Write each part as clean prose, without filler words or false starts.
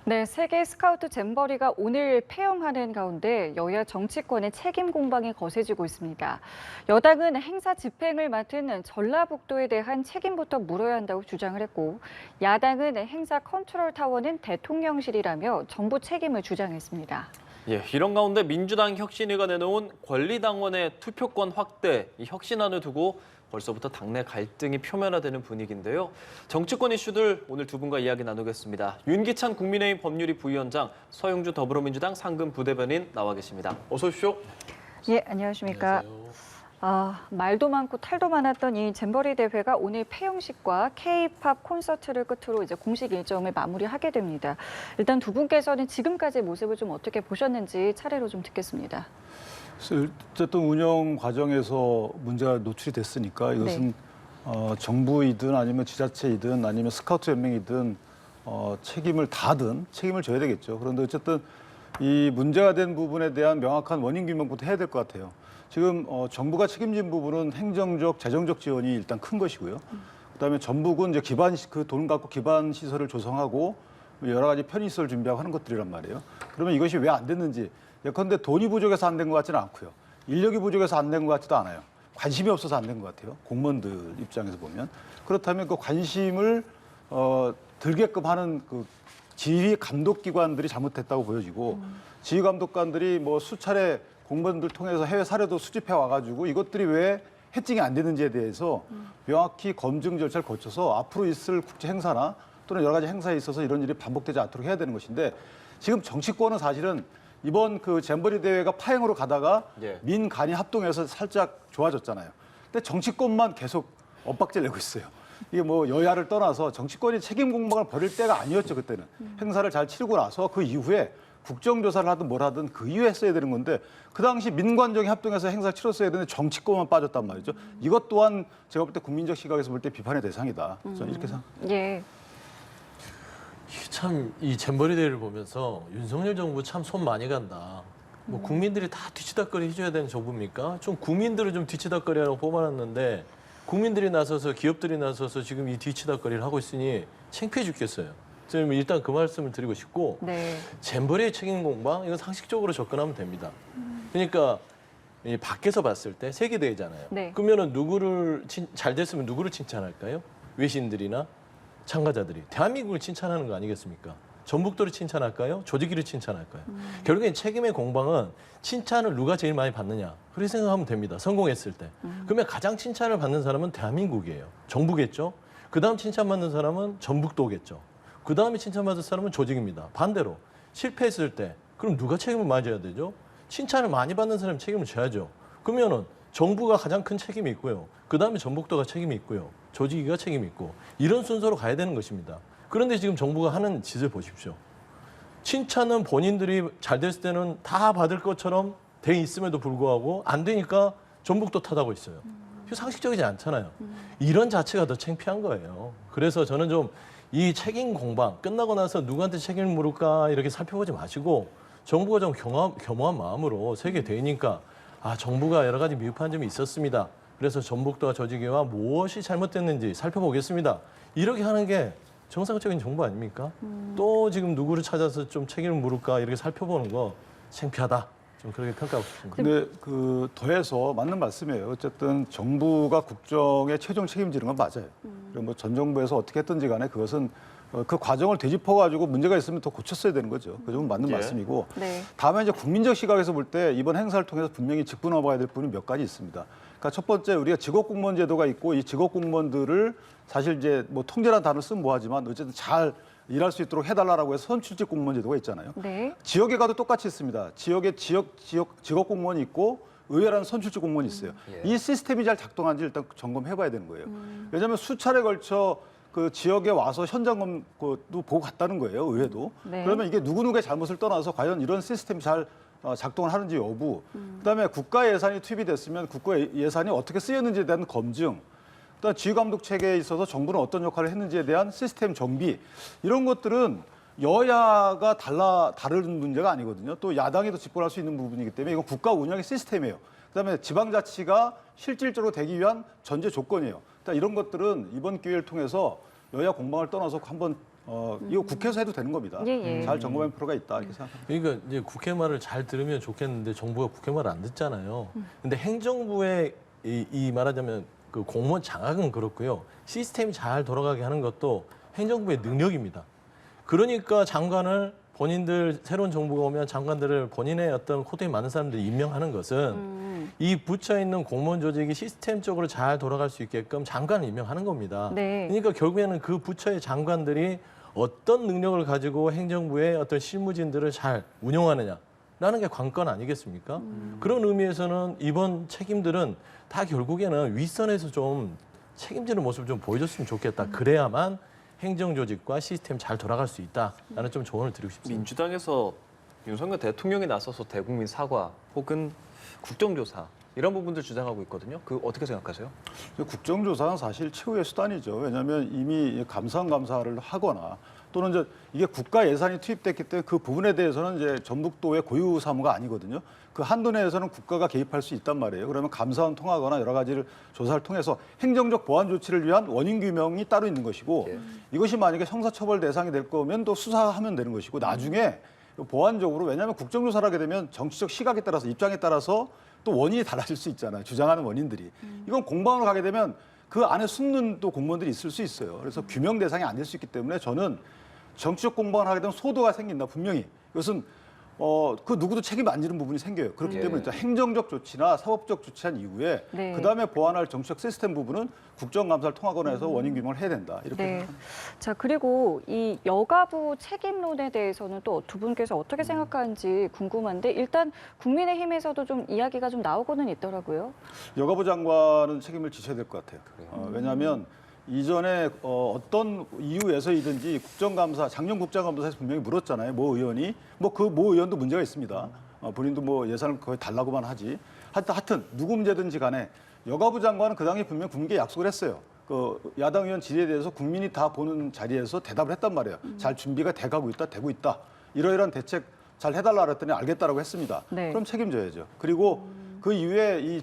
네, 세계 스카우트 잼버리가 오늘 폐영하는 가운데 여야 정치권의 책임 공방이 거세지고 있습니다. 여당은 행사 집행을 맡은 전라북도에 대한 책임부터 물어야 한다고 주장을 했고, 야당은 행사 컨트롤 타워는 대통령실이라며 정부 책임을 주장했습니다. 예, 이런 가운데 민주당 혁신위가 내놓은 권리당원의 투표권 확대, 이 혁신안을 두고 벌써부터 당내 갈등이 표면화되는 분위기인데요. 정치권 이슈들 오늘 두 분과 이야기 나누겠습니다. 윤기찬 국민의힘 법률위 부위원장, 서영주 더불어민주당 상근 부대변인 나와 계십니다. 어서 오십시오. 예, 안녕하십니까. 말도 많고 탈도 많았던 이 잼버리 대회가 오늘 폐영식과 K-팝 콘서트를 끝으로 이제 공식 일정을 마무리하게 됩니다. 일단 두 분께서는 지금까지의 모습을 좀 어떻게 보셨는지 차례로 좀 듣겠습니다. 어쨌든 운영 과정에서 문제가 노출이 됐으니까 이것은 정부이든 아니면 지자체이든 아니면 스카우트 연맹이든 책임을 다든 책임을 져야 되겠죠. 그런데 어쨌든 이 문제가 된 부분에 대한 명확한 원인 규명부터 해야 될 것 같아요. 지금 정부가 책임진 부분은 행정적, 재정적 지원이 일단 큰 것이고요. 그다음에 전북은 이제 그 돈 갖고 기반 시설을 조성하고 여러 가지 편의시설 준비하고 하는 것들이란 말이에요. 그러면 이것이 왜 안 됐는지 예컨대 돈이 부족해서 안 된 것 같지는 않고요. 인력이 부족해서 안 된 것 같지도 않아요. 관심이 없어서 안 된 것 같아요. 공무원들 입장에서 보면. 그렇다면 그 관심을 들게끔 하는 그 지휘 감독기관들이 잘못했다고 보여지고 지휘 감독관들이 뭐 수차례 공무원들 통해서 해외 사례도 수집해 와가지고 이것들이 왜 해칭이 안 되는지에 대해서 명확히 검증 절차를 거쳐서 앞으로 있을 국제 행사나 또는 여러 가지 행사에 있어서 이런 일이 반복되지 않도록 해야 되는 것인데 지금 정치권은 사실은 이번 그 잼버리 대회가 파행으로 가다가 민간이 합동해서 살짝 좋아졌잖아요. 근데 정치권만 계속 엇박질 내고 있어요. 이게 뭐 여야를 떠나서 정치권이 책임 공방을 벌일 때가 아니었죠, 그때는. 행사를 잘 치르고 나서 그 이후에 국정조사를 하든 뭘 하든 그 이후에 했어야 되는 건데 그 당시 민관정이 합동해서 행사를 치렀어야 되는데 정치권만 빠졌단 말이죠. 이것 또한 제가 볼 때 국민적 시각에서 볼 때 비판의 대상이다. 저는 이렇게 생각합니다. 예. 참 이 잼버리 대회를 보면서 윤석열 정부 참 손 많이 간다. 뭐 국민들이 다 뒤치다꺼리 해줘야 되는 정부입니까? 좀 국민들을 좀 뒤치다꺼리라고 뽑아놨는데 국민들이 나서서 기업들이 나서서 지금 이 뒤치다꺼리를 하고 있으니 창피해 죽겠어요. 저는 일단 그 말씀을 드리고 싶고 잼버리의 책임 공방 이건 상식적으로 접근하면 됩니다. 그러니까 이 밖에서 봤을 때 세계 대회잖아요. 그러면은 누구를 잘 됐으면 누구를 칭찬할까요? 외신들이나 참가자들이 대한민국을 칭찬하는 거 아니겠습니까? 전북도를 칭찬할까요? 조직위를 칭찬할까요? 결국엔 책임의 공방은 칭찬을 누가 제일 많이 받느냐 그렇게 생각하면 됩니다. 성공했을 때. 그러면 가장 칭찬을 받는 사람은 대한민국이에요. 정부겠죠. 그 다음 칭찬받는 사람은 전북도겠죠. 그 다음에 칭찬받을 사람은 조직입니다. 반대로 실패했을 때 그럼 누가 책임을 맞아야 되죠? 칭찬을 많이 받는 사람이 책임을 져야죠. 그러면은 정부가 가장 큰 책임이 있고요. 그 다음에 전북도가 책임이 있고요. 조직위가 책임이 있고 이런 순서로 가야 되는 것입니다. 그런데 지금 정부가 하는 짓을 보십시오. 칭찬은 본인들이 잘 됐을 때는 다 받을 것처럼 돼 있음에도 불구하고 안 되니까 전북도 탓하고 있어요. 상식적이지 않잖아요. 이런 자체가 더 창피한 거예요. 그래서 저는 좀 이 책임 공방 끝나고 나서 누구한테 책임을 물을까 이렇게 살펴보지 마시고 정부가 좀 겸허한 마음으로 세계 대회니까 정부가 여러 가지 미흡한 점이 있었습니다. 그래서 전북도와 조직위와 무엇이 잘못됐는지 살펴보겠습니다. 이렇게 하는 게 정상적인 정부 아닙니까? 또 지금 누구를 찾아서 좀 책임을 물을까 이렇게 살펴보는 거 창피하다. 좀 그렇게 평가하고 싶습니다. 근데 그 더해서 맞는 말씀이에요. 어쨌든 정부가 국정에 최종 책임지는 건 맞아요. 그리고 뭐 전 정부에서 어떻게 했든지 간에 그것은 그 과정을 되짚어가지고 문제가 있으면 더 고쳤어야 되는 거죠. 그 점은 맞는 말씀이고. 다만 이제 국민적 시각에서 볼 때 이번 행사를 통해서 분명히 짚어나봐야 될 부분이 몇 가지 있습니다. 그러니까 첫 번째 우리가 직업공무원 제도가 있고 이 직업공무원들을 사실 이제 뭐 통제라는 단어를 쓰면 뭐하지만 어쨌든 잘 일할 수 있도록 해달라고 해서 선출직 공무원 제도가 있잖아요. 지역에 가도 똑같이 있습니다. 지역에 직업 공무원이 있고 의회라는 선출직 공무원이 있어요. 이 시스템이 잘 작동하는지 일단 점검해봐야 되는 거예요. 왜냐하면 수차례 걸쳐 그 지역에 와서 현장 검도 보고 갔다는 거예요. 의회도. 그러면 이게 누구누구의 잘못을 떠나서 과연 이런 시스템이 잘 작동을 하는지 여부. 그다음에 국가 예산이 투입이 됐으면 국가 예산이 어떻게 쓰였는지에 대한 검증. 그다음 지휘감독 체계에 있어서 정부는 어떤 역할을 했는지에 대한 시스템 정비 이런 것들은 여야가 다른 문제가 아니거든요. 또 야당이 더 집권할 수 있는 부분이기 때문에 이건 국가 운영의 시스템이에요. 그다음에 지방자치가 실질적으로 되기 위한 전제 조건이에요. 이런 것들은 이번 기회를 통해서 여야 공방을 떠나서 한번 이거 국회에서 해도 되는 겁니다. 예, 예. 잘 점검할 필요가 있다 이렇게 생각합니다. 그러니까 이제 국회 말을 잘 들으면 좋겠는데 정부가 국회 말을 안 듣잖아요. 근데 행정부의 이 말하자면 그 공무원 장악은 그렇고요. 시스템이 잘 돌아가게 하는 것도 행정부의 능력입니다. 그러니까 장관을 본인들 새로운 정부가 오면 장관들을 본인의 어떤 코드에 맞는 사람들이 임명하는 것은 이 부처에 있는 공무원 조직이 시스템적으로 잘 돌아갈 수 있게끔 장관을 임명하는 겁니다. 네. 그러니까 결국에는 그 부처의 장관들이 어떤 능력을 가지고 행정부의 어떤 실무진들을 잘 운영하느냐라는 게 관건 아니겠습니까? 그런 의미에서는 이번 책임들은 다 결국에는 윗선에서 좀 책임지는 모습을 좀 보여줬으면 좋겠다. 그래야만 행정 조직과 시스템 잘 돌아갈 수 있다라는 좀 조언을 드리고 싶습니다. 민주당에서 윤석열 대통령이 나서서 대국민 사과 혹은 국정조사 이런 부분들 주장하고 있거든요. 그 어떻게 생각하세요? 국정조사는 사실 최후의 수단이죠. 왜냐하면 이미 감사를 하거나 또는 이제 이게 국가 예산이 투입됐기 때문에 그 부분에 대해서는 이제 전북도의 고유 사무가 아니거든요. 그 한도 내에서는 국가가 개입할 수 있단 말이에요. 그러면 감사원 통하거나 여러 가지를 조사를 통해서 행정적 보완 조치를 위한 원인 규명이 따로 있는 것이고 이것이 만약에 형사처벌 대상이 될 거면 또 수사하면 되는 것이고 나중에 보완적으로 왜냐하면 국정조사를 하게 되면 정치적 시각에 따라서 입장에 따라서 또 원인이 달라질 수 있잖아요. 주장하는 원인들이. 이건 공방으로 가게 되면 그 안에 숨는 또 공무원들이 있을 수 있어요. 그래서 규명 대상이 안 될 수 있기 때문에 저는 정치적 공방을 하게 되면 소도가 생긴다. 분명히. 이것은 그 누구도 책임 안 지는 부분이 생겨요. 그렇기 때문에 일단 행정적 조치나 사법적 조치한 이후에 네. 그다음에 보완할 정치적 시스템 부분은 국정감사를 통하거나 해서 원인 규명을 해야 된다. 이렇게 네. 생각합니다. 자, 그리고 이 여가부 책임론에 대해서는 또 두 분께서 어떻게 생각하는지 궁금한데 일단 국민의힘에서도 좀 이야기가 좀 나오고는 있더라고요. 여가부 장관은 책임을 지셔야 될 것 같아요. 왜냐하면 이전에 어떤 이유에서이든지 국정감사, 작년 국정감사에서 분명히 물었잖아요. 모 의원이. 뭐 그 모 의원도 문제가 있습니다. 본인도 뭐 예산을 거의 달라고만 하지. 하여튼 누구 문제든지 간에 여가부 장관은 그 당시에 분명히 국민께 약속을 했어요. 그 야당 의원 질의에 대해서 국민이 다 보는 자리에서 대답을 했단 말이에요. 잘 준비가 돼가고 있다, 되고 있다. 이러이러한 대책 잘 해달라 그랬더니 알겠다라고 했습니다. 네. 그럼 책임져야죠. 그리고 그 이후에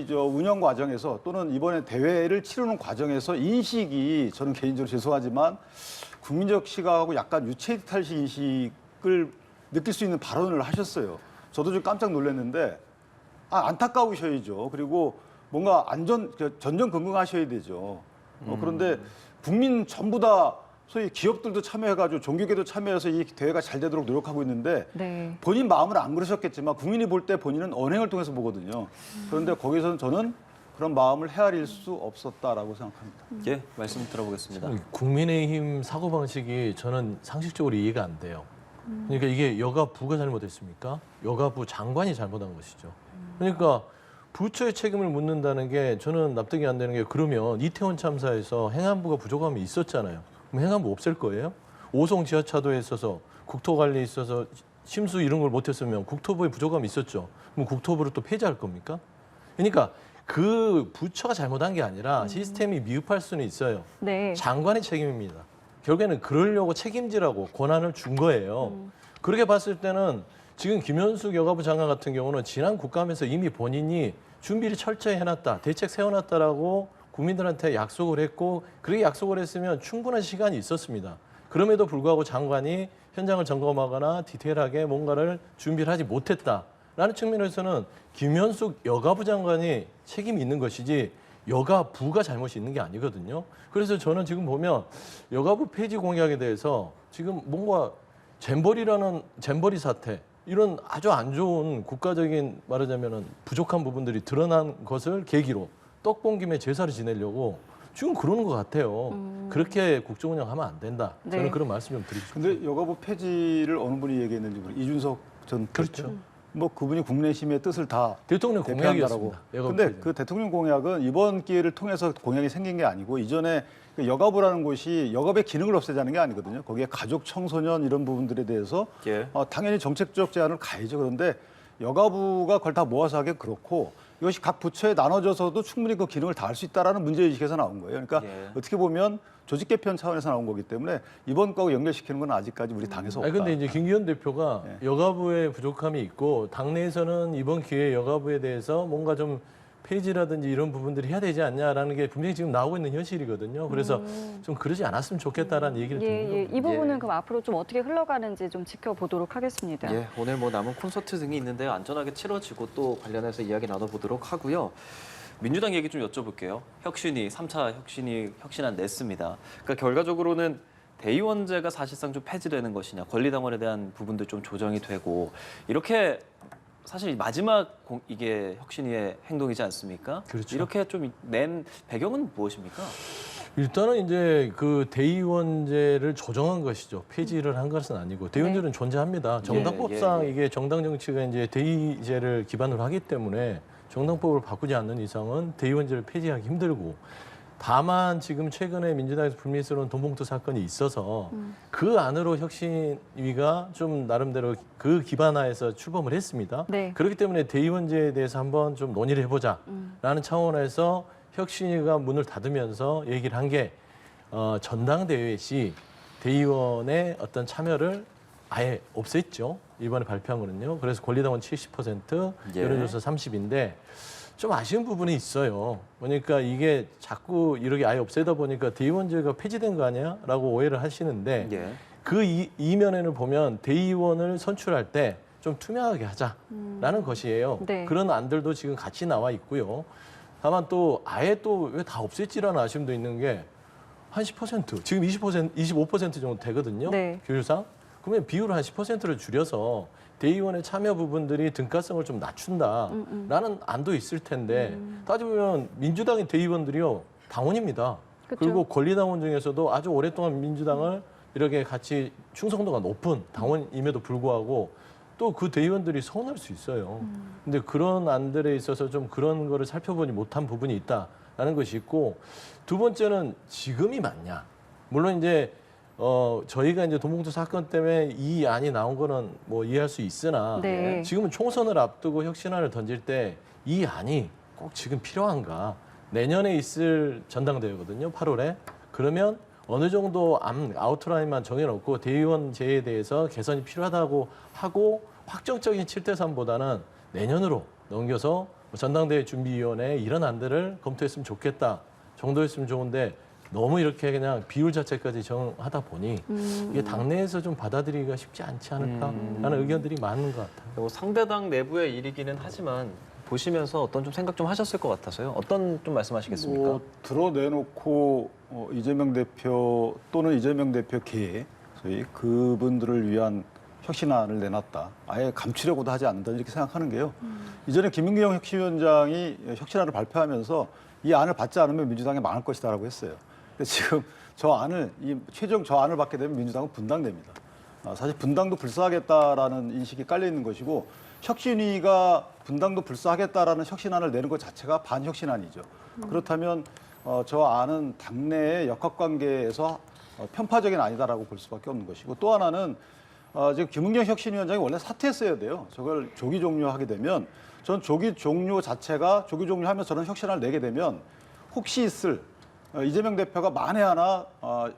저 운영 과정에서 또는 이번에 대회를 치르는 과정에서 인식이 저는 개인적으로 죄송하지만 국민적 시각하고 약간 유체이탈식 인식을 느낄 수 있는 발언을 하셨어요. 저도 좀 깜짝 놀랐는데 안타까우셔야죠. 그리고 뭔가 전전긍긍하셔야 되죠. 그런데 국민 전부 다 소위 기업들도 참여해가지고 종교계도 참여해서 이 대회가 잘 되도록 노력하고 있는데 네. 본인 마음은 안 그러셨겠지만 국민이 볼 때 본인은 언행을 통해서 보거든요. 그런데 거기서는 저는 그런 마음을 헤아릴 수 없었다라고 생각합니다. 예, 말씀 들어보겠습니다. 국민의힘 사고방식이 저는 상식적으로 이해가 안 돼요. 그러니까 이게 여가부가 잘못했습니까? 여가부 장관이 잘못한 것이죠. 그러니까 부처의 책임을 묻는다는 게 저는 납득이 안 되는 게 그러면 이태원 참사에서 행안부가 부족함이 있었잖아요. 그럼 행안부 없앨 거예요? 오송 지하차도에 있어서 국토관리에 있어서 심수 이런 걸 못했으면 국토부에 부족함이 있었죠. 그럼 국토부를 또 폐지할 겁니까? 그러니까 그 부처가 잘못한 게 아니라 시스템이 미흡할 수는 있어요. 네. 장관의 책임입니다. 결국에는 그러려고 책임지라고 권한을 준 거예요. 그렇게 봤을 때는 지금 김현숙 여가부 장관 같은 경우는 지난 국감에서 이미 본인이 준비를 철저히 해놨다, 대책 세워놨다라고 국민들한테 약속을 했고 그렇게 약속을 했으면 충분한 시간이 있었습니다. 그럼에도 불구하고 장관이 현장을 점검하거나 디테일하게 뭔가를 준비를 하지 못했다라는 측면에서는 김현숙 여가부 장관이 책임이 있는 것이지 여가부가 잘못이 있는 게 아니거든요. 그래서 저는 지금 보면 여가부 폐지 공약에 대해서 지금 뭔가 잼버리 사태 이런 아주 안 좋은 국가적인 말하자면은 부족한 부분들이 드러난 것을 계기로 떡본 김에 제사를 지내려고 지금 그러는 것 같아요. 그렇게 국정 운영하면 안 된다. 저는 네. 그런 말씀 좀 드리고 싶습니다. 근데 여가부 폐지를 어느 분이 얘기했는지 모르겠어요. 이준석 전 그렇죠. 뭐 그분이 국내심의 뜻을 다 대통령 대표한다라고. 공약이었습니다. 여가부 근데 폐지는. 그 대통령 공약은 이번 기회를 통해서 공약이 생긴 게 아니고 이전에 그 여가부라는 곳이 여가부의 기능을 없애자는 게 아니거든요. 거기에 가족, 청소년 이런 부분들에 대해서 예. 당연히 정책적 제안을 가야죠. 그런데 여가부가 그걸 다 모아서 하기 그렇고 이것이 각 부처에 나눠져서도 충분히 그 기능을 다할 수 있다라는 문제의식에서 나온 거예요. 그러니까 예. 어떻게 보면 조직 개편 차원에서 나온 거기 때문에 이번 거하고 연결시키는 건 아직까지 우리 당에서 없다. 아니 근데 이제 김기현 대표가 네. 여가부에 부족함이 있고 당내에서는 이번 기회에 여가부에 대해서 뭔가 좀 폐지라든지 이런 부분들이 해야 되지 않냐라는 게 분명히 지금 나오고 있는 현실이거든요. 그래서 좀 그러지 않았으면 좋겠다라는 얘기를 예, 드립니다. 예. 이 부분은 예. 그럼 앞으로 좀 어떻게 흘러가는지 좀 지켜보도록 하겠습니다. 예, 오늘 뭐 남은 콘서트 등이 있는데 안전하게 치러지고 또 관련해서 이야기 나눠보도록 하고요. 민주당 얘기 좀 여쭤볼게요. 혁신위, 3차 혁신안 냈습니다. 그러니까 결과적으로는 대의원제가 사실상 좀 폐지되는 것이냐, 권리당원에 대한 부분도 좀 조정이 되고 이렇게 사실 마지막 이게 혁신위의 행동이지 않습니까? 그렇죠. 이렇게 좀 낸 배경은 무엇입니까? 일단은 이제 그 대의원제를 조정한 것이죠. 폐지를 한 것은 아니고 대의원제는 존재합니다. 정당법상 예. 이게 정당 정치가 이제 대의제를 기반으로 하기 때문에 정당법을 바꾸지 않는 이상은 대의원제를 폐지하기 힘들고 다만 지금 최근에 민주당에서 불미스러운 돈봉투 사건이 있어서 그 안으로 혁신위가 좀 나름대로 그 기반하에서 출범을 했습니다. 네. 그렇기 때문에 대의원제에 대해서 한번 좀 논의를 해보자라는 차원에서 혁신위가 문을 닫으면서 얘기를 한 게 전당대회 시 대의원의 어떤 참여를 아예 없앴죠. 이번에 발표한 거는요. 그래서 권리당원 70%, 예. 여론조사 30인데 좀 아쉬운 부분이 있어요. 그러니까 이게 자꾸 이렇게 아예 없애다 보니까 대의원제가 폐지된 거 아니야? 라고 오해를 하시는데 예. 그 이면에는 보면 대의원을 선출할 때 좀 투명하게 하자라는 것이에요. 네. 그런 안들도 지금 같이 나와 있고요. 다만 또 아예 또 왜 다 없앴지라는 아쉬움도 있는 게 한 10%, 지금 20%, 25% 정도 되거든요. 네. 규율상. 그러면 비율을 한 10%를 줄여서 대의원의 참여 부분들이 등가성을 좀 낮춘다라는 안도 있을 텐데 따지면 민주당의 대의원들이요 당원입니다. 그쵸. 그리고 권리당원 중에서도 아주 오랫동안 민주당을 이렇게 같이 충성도가 높은 당원임에도 불구하고 또 그 대의원들이 서운할 수 있어요. 근데 그런 안들에 있어서 좀 그런 거를 살펴보지 못한 부분이 있다라는 것이 있고 두 번째는 지금이 맞냐. 물론 이제 저희가 이제 돈봉투 사건 때문에 이 안이 나온 거는 뭐 이해할 수 있으나 네. 지금은 총선을 앞두고 혁신안을 던질 때 이 안이 꼭 지금 필요한가. 내년에 있을 전당대회거든요. 8월에. 그러면 어느 정도 아웃라인만 정해놓고 대의원제에 대해서 개선이 필요하다고 하고 확정적인 7대3보다는 내년으로 넘겨서 전당대회 준비위원회에 이런 안들을 검토했으면 좋겠다 정도였으면 좋은데 너무 이렇게 그냥 비율 자체까지 정하다 보니 이게 당내에서 좀 받아들이기가 쉽지 않지 않을까라는 의견들이 많은 것 같아요. 뭐 상대당 내부의 일이기는 하지만 보시면서 어떤 좀 생각 좀 하셨을 것 같아서요. 어떤 좀 말씀하시겠습니까? 뭐 드러내놓고 이재명 대표 또는 이재명 대표 계 소위 그분들을 위한 혁신안을 내놨다. 아예 감추려고도 하지 않는다 이렇게 생각하는 게요. 이전에 김은경 혁신위원장이 혁신안을 발표하면서 이 안을 받지 않으면 민주당이 망할 것이다라고 했어요. 근데 지금 최종 저 안을 받게 되면 민주당은 분당됩니다. 사실 분당도 불사하겠다라는 인식이 깔려 있는 것이고 혁신위가 분당도 불사하겠다라는 혁신안을 내는 것 자체가 반혁신안이죠. 그렇다면 저 안은 당내의 역학관계에서 편파적인 안이다라고 볼 수밖에 없는 것이고 또 하나는 지금 김은경 혁신위원장이 원래 사퇴했어야 돼요. 저걸 조기 종료하게 되면 전 조기 종료하면서 저는 혁신안을 내게 되면 혹시 있을 이재명 대표가 만에 하나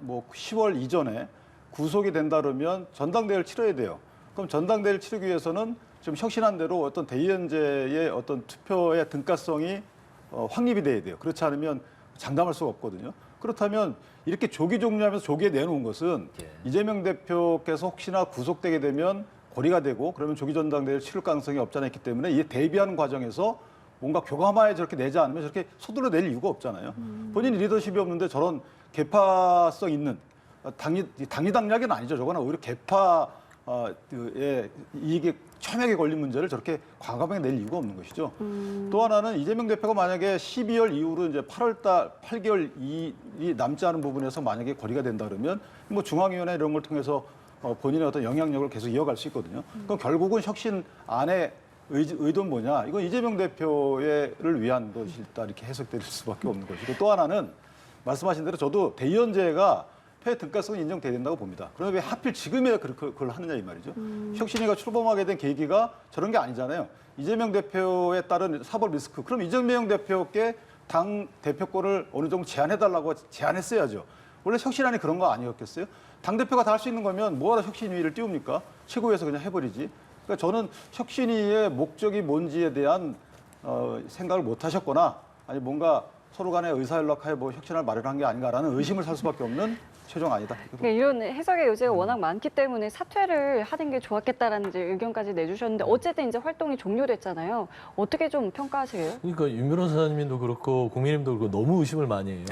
뭐 10월 이전에 구속이 된다 그러면 전당대회를 치러야 돼요. 그럼 전당대회를 치르기 위해서는 지금 혁신안대로 어떤 대의원제의 어떤 투표의 등가성이 확립이 돼야 돼요. 그렇지 않으면 장담할 수가 없거든요. 그렇다면 이렇게 조기 종료하면서 조기에 내놓은 것은 이재명 대표께서 혹시나 구속되게 되면 고리가 되고 그러면 조기 전당대회를 치를 가능성이 없지 않아 있기 때문에 이에 대비하는 과정에서 뭔가 교감하에 저렇게 내지 않으면 저렇게 서둘러 낼 이유가 없잖아요. 본인이 리더십이 없는데 저런 개파성 있는 당리당략은 아니죠. 저거는 오히려 개파의 이익에 첨예하게 걸린 문제를 저렇게 과감하게 낼 이유가 없는 것이죠. 또 하나는 이재명 대표가 만약에 12월 이후로 이제 8개월이 남지 않은 부분에서 만약에 거리가 된다 그러면 뭐 중앙위원회 이런 걸 통해서 본인의 어떤 영향력을 계속 이어갈 수 있거든요. 그럼 결국은 혁신 안에 의도는 뭐냐? 이건 이재명 대표를 위한 것이다 이렇게 해석될 수밖에 없는 것이고 또 하나는 말씀하신 대로 저도 대의원제가 폐 등가성이 인정돼야 된다고 봅니다. 그러면 왜 하필 지금에 그걸 하느냐 이 말이죠. 혁신위가 출범하게 된 계기가 저런 게 아니잖아요. 이재명 대표에 따른 사법 리스크. 그럼 이재명 대표께 당 대표권을 어느 정도 제한해달라고 제안했어야죠. 원래 혁신안이 그런 거 아니었겠어요? 당 대표가 다 할 수 있는 거면 뭐하러 혁신위를 띄웁니까? 최고위에서 그냥 해버리지. 그러니까 저는 혁신위의 목적이 뭔지에 대한 생각을 못 하셨거나 아니 뭔가 서로 간의 의사연락하에 뭐 혁신을 마련한 게 아닌가라는 의심을 살 수밖에 없는 최종안이다. 그러니까 이런 해석의 여지가 워낙 많기 때문에 사퇴를 하는 게 좋았겠다라는 이제 의견까지 내주셨는데 어쨌든 이제 활동이 종료됐잖아요. 어떻게 좀 평가하세요? 그러니까 윤 변호사님도 그렇고 국민님도 그렇고 너무 의심을 많이 해요.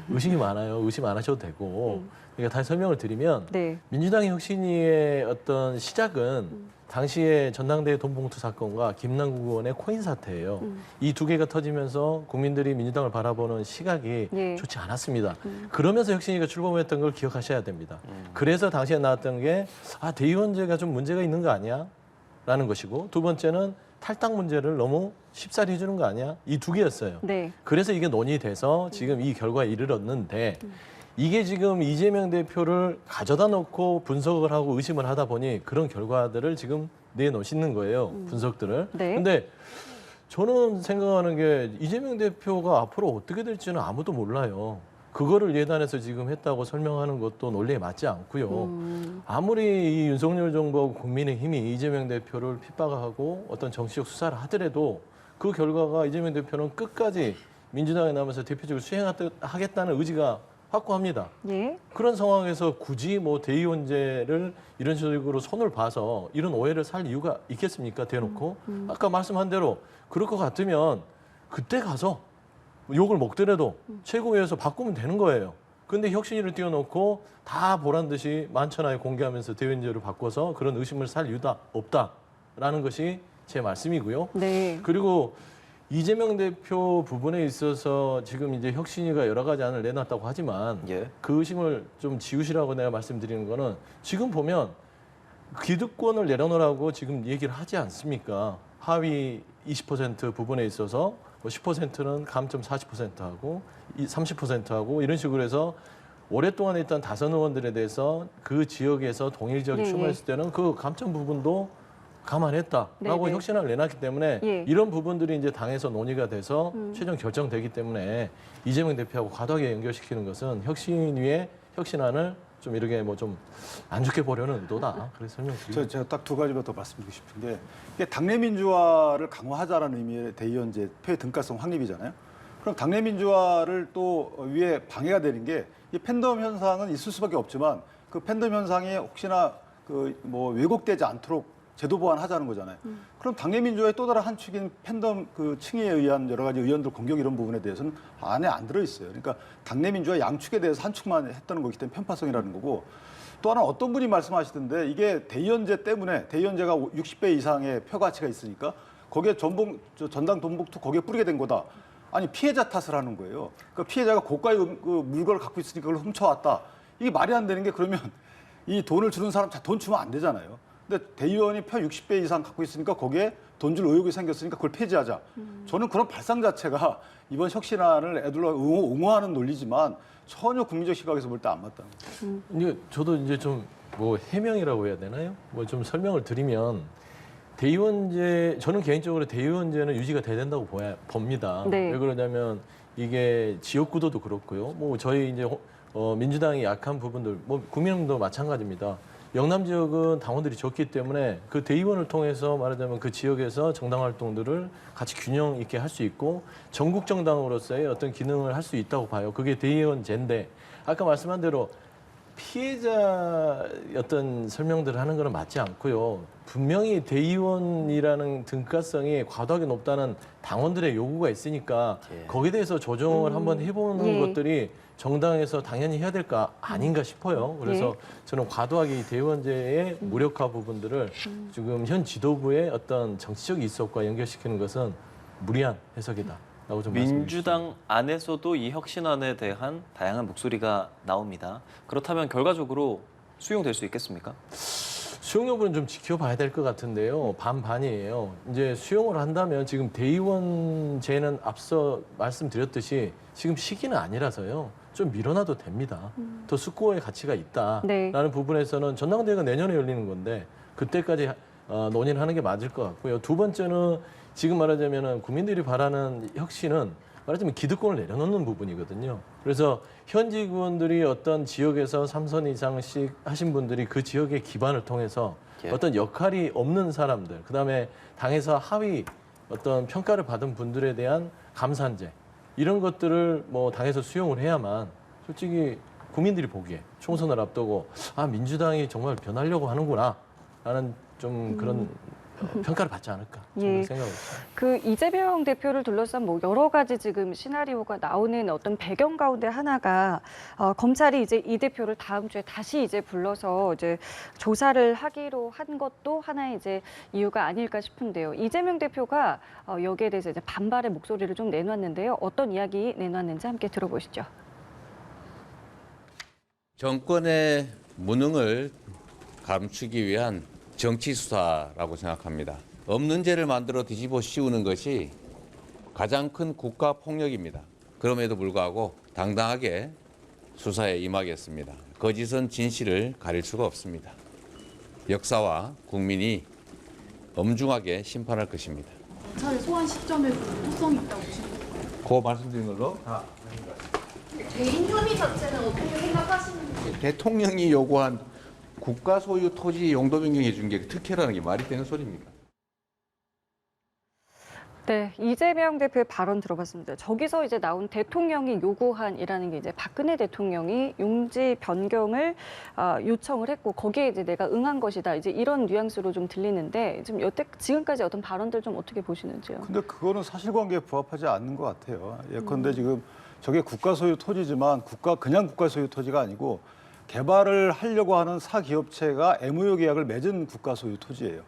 의심이 많아요. 의심 안 하셔도 되고. 그러니까 다시 설명을 드리면 네. 민주당의 혁신위의 어떤 시작은 당시에 전당대회 돈봉투 사건과 김남국 의원의 코인 사태예요. 이 두 개가 터지면서 국민들이 민주당을 바라보는 시각이 예. 좋지 않았습니다. 그러면서 혁신위가 출범했던 걸 기억하셔야 됩니다. 그래서 당시에 나왔던 게 대의원제가 좀 문제가 있는 거 아니야? 라는 것이고 두 번째는 탈당 문제를 너무 쉽사리 해주는 거 아니야? 이 두 개였어요. 네. 그래서 이게 논의돼서 지금 이 결과에 이르렀는데 이게 지금 이재명 대표를 가져다 놓고 분석을 하고 의심을 하다 보니 그런 결과들을 지금 내놓으시는 거예요. 분석들을. 네. 근데 저는 생각하는 게 이재명 대표가 앞으로 어떻게 될지는 아무도 몰라요. 그거를 예단해서 지금 했다고 설명하는 것도 논리에 맞지 않고요. 아무리 이 윤석열 정부하고 국민의힘이 이재명 대표를 핍박하고 어떤 정치적 수사를 하더라도 그 결과가 이재명 대표는 끝까지 민주당에 남아서 대표직을 수행하겠다는 의지가 확고합니다. 예. 그런 상황에서 굳이 뭐 대의원제를 이런 식으로 손을 봐서 이런 오해를 살 이유가 있겠습니까? 대놓고. 아까 말씀한 대로 그럴 것 같으면 그때 가서 욕을 먹더라도 최고위에서 바꾸면 되는 거예요. 근데 혁신위를 띄워놓고 다 보란 듯이 만천하에 공개하면서 대의원제를 바꿔서 그런 의심을 살 이유가 없다라는 것이 제 말씀이고요. 네. 그리고 이재명 대표 부분에 있어서 지금 이제 혁신위가 여러 가지 안을 내놨다고 하지만 예. 그 의심을 좀 지우시라고 내가 말씀드리는 거는 지금 보면 기득권을 내려놓으라고 지금 얘기를 하지 않습니까? 하위 20% 부분에 있어서 뭐 10%는 감점 40%하고 30%하고 이런 식으로 해서 오랫동안 있던 다선 의원들에 대해서 그 지역에서 동일지역에 네, 출마했을 때는 그 감점 부분도 감안했다라고 네, 네. 혁신안을 내놨기 때문에 예. 이런 부분들이 이제 당에서 논의가 돼서 최종 결정되기 때문에 이재명 대표하고 과도하게 연결시키는 것은 혁신위의 혁신안을 좀 이렇게 뭐 좀 안 좋게 보려는 의도다. 그래서 설명드립니다. 제가 딱 두 가지만 더 말씀드리고 싶은 게 이게 당내 민주화를 강화하자라는 의미의 대의원제 표의 등가성 확립이잖아요. 그럼 당내 민주화를 또 위에 방해가 되는 게 이 팬덤 현상은 있을 수밖에 없지만 그 팬덤 현상이 혹시나 그 뭐 왜곡되지 않도록 제도 보완하자는 거잖아요. 그럼 당내 민주화의 또 다른 한 축인 팬덤 그 층에 의한 여러 가지 의원들 공격 이런 부분에 대해서는 안에 안 들어 있어요. 그러니까 당내 민주화 양축에 대해서 한 축만 했다는 거기 때문에 편파성이라는 거고 또 하나 어떤 분이 말씀하시던데 이게 대의원제 때문에 대의원제가 60배 이상의 표 가치가 있으니까 거기에 전당 돈봉투 거기에 뿌리게 된 거다. 아니 피해자 탓을 하는 거예요. 그러니까 피해자가 고가의 그 물건을 갖고 있으니까 그걸 훔쳐왔다. 이게 말이 안 되는 게 그러면 이 돈을 주는 사람 다 돈 주면 안 되잖아요. 근데 대의원이 표 60배 이상 갖고 있으니까 거기에 돈 줄 의혹이 생겼으니까 그걸 폐지하자. 저는 그런 발상 자체가 이번 혁신안을 애들로 옹호하는 논리지만 전혀 국민적 시각에서 볼 때 안 맞다. 이게 저도 이제 좀 뭐 해명이라고 해야 되나요? 뭐 좀 설명을 드리면 대의원제 저는 개인적으로 대의원제는 유지가 돼야 된다고 봅니다. 네. 왜 그러냐면 이게 지역구도도 그렇고요. 뭐 저희 이제 민주당이 약한 부분들, 뭐 국민의힘도 마찬가지입니다. 영남 지역은 당원들이 적기 때문에 그 대의원을 통해서 말하자면 그 지역에서 정당 활동들을 같이 균형 있게 할 수 있고 전국 정당으로서의 어떤 기능을 할 수 있다고 봐요. 그게 대의원제인데 아까 말씀한 대로 피해자 어떤 설명들을 하는 거는 맞지 않고요. 분명히 대의원이라는 등가성이 과도하게 높다는 당원들의 요구가 있으니까 예. 거기에 대해서 조정을 한번 해보는 예. 것들이 정당에서 당연히 해야 될까 아닌가 싶어요. 그래서 저는 과도하게 이 대의원제의 무력화 부분들을 지금 현 지도부의 어떤 정치적 이석과 연결시키는 것은 무리한 해석이다. 라고 좀 민주당 안에서도 이 혁신안에 대한 다양한 목소리가 나옵니다. 그렇다면 결과적으로 수용될 수 있겠습니까? 수용 여부는 좀 지켜봐야 될 것 같은데요. 반반이에요. 이제 수용을 한다면 지금 대의원제는 앞서 말씀드렸듯이 지금 시기는 아니라서요. 좀 밀어놔도 됩니다. 더 숙고의 가치가 있다라는 네. 부분에서는 전당대회가 내년에 열리는 건데 그때까지 논의를 하는 게 맞을 것 같고요. 두 번째는 지금 말하자면 국민들이 바라는 혁신은 말하자면 기득권을 내려놓는 부분이거든요. 그래서 현직 의원들이 어떤 지역에서 3선 이상씩 하신 분들이 그 지역의 기반을 통해서 예. 어떤 역할이 없는 사람들, 그다음에 당에서 하위 어떤 평가를 받은 분들에 대한 감사제 이런 것들을 뭐 당에서 수용을 해야만 솔직히 국민들이 보기에 총선을 앞두고 아 민주당이 정말 변하려고 하는구나 라는 좀 그런 평가를 받지 않을까 저는 예. 생각을 했어요. 그 이재명 대표를 둘러싼 뭐 여러 가지 지금 시나리오가 나오는 어떤 배경 가운데 하나가 검찰이 이제 이 대표를 다음 주에 다시 이제 불러서 이제 조사를 하기로 한 것도 하나의 이제 이유가 아닐까 싶은데요. 이재명 대표가 여기에 대해서 이제 반발의 목소리를 좀 내놨는데요. 어떤 이야기 내놨는지 함께 들어보시죠. 정권의 무능을 감추기 위한 정치 수사라고 생각합니다. 없는 죄를 만들어 뒤집어 씌우는 것이 가장 큰 국가 폭력입니다. 그럼에도 불구하고 당당하게 수사에 임하겠습니다. 거짓은 진실을 가릴 수가 없습니다. 역사와 국민이 엄중하게 심판할 것입니다. 검찰의 소환 시점에도 호성이 있다고 보시는 그 말씀드린 걸로 개인 혐의 자체는 어떻게 생각하시는지. 대통령이 요구한 국가 소유 토지 용도 변경해 준 게 특혜라는 게 말이 되는 소리입니까? 네, 이재명 대표의 발언 들어봤습니다. 저기서 이제 나온 대통령이 요구한이라는 게 이제 박근혜 대통령이 용지 변경을 요청을 했고 거기에 이제 내가 응한 것이다. 이제 이런 뉘앙스로 좀 들리는데 지금 지금까지 어떤 발언들 좀 어떻게 보시는지요? 근데 그거는 사실관계에 부합하지 않는 것 같아요. 예컨대 지금 저게 국가 소유 토지지만 그냥 국가 소유 토지가 아니고 개발을 하려고 하는 사기업체가 MOU 계약을 맺은 국가 소유 토지예요.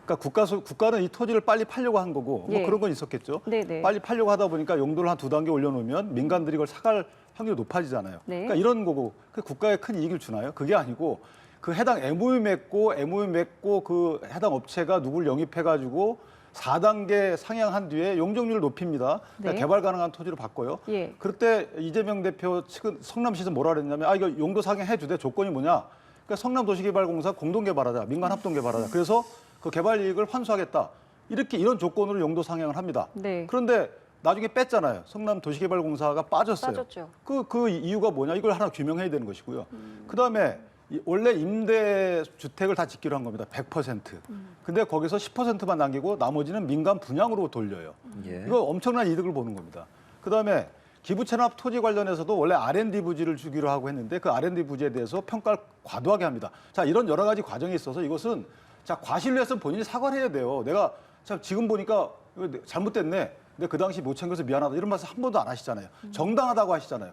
그러니까 국가는 이 토지를 빨리 팔려고 한 거고 뭐 예. 그런 건 있었겠죠. 네네. 빨리 팔려고 하다 보니까 용도를 한 2단계 올려놓으면 민간들이 이걸 사갈 확률이 높아지잖아요. 네. 그러니까 이런 거고 그 국가에 큰 이익을 주나요? 그게 아니고 그 해당 MOU 맺고 그 해당 업체가 누구를 영입해가지고 4단계 상향한 뒤에 용적률을 높입니다. 그러니까 네. 개발 가능한 토지로 바꿔요. 예. 그럴 때 이재명 대표 측은 성남시에서 뭐라 그랬냐면 이거 용도 상향해 주되 조건이 뭐냐? 그러니까 성남도시개발공사 공동 개발하자, 민간 합동 개발하자. 그래서 그 개발 이익을 환수하겠다. 이런 조건으로 용도 상향을 합니다. 네. 그런데 나중에 뺐잖아요. 성남도시개발공사가 빠졌어요. 빠졌죠. 그 이유가 뭐냐? 이걸 하나 규명해야 되는 것이고요. 그다음에 원래 임대 주택을 다 짓기로 한 겁니다. 100%. 근데 거기서 10%만 남기고 나머지는 민간 분양으로 돌려요. 이거 엄청난 이득을 보는 겁니다. 그다음에 기부 체납 토지 관련해서도 원래 R&D 부지를 주기로 하고 했는데 그 R&D 부지에 대해서 평가를 과도하게 합니다. 자, 이런 여러 가지 과정이 있어서 이것은 자, 과실로 했으면 본인이 사과를 해야 돼요. 내가 참 지금 보니까 이거 잘못됐네. 근데 그 당시 못 챙겨서 미안하다. 이런 말씀 한 번도 안 하시잖아요. 정당하다고 하시잖아요.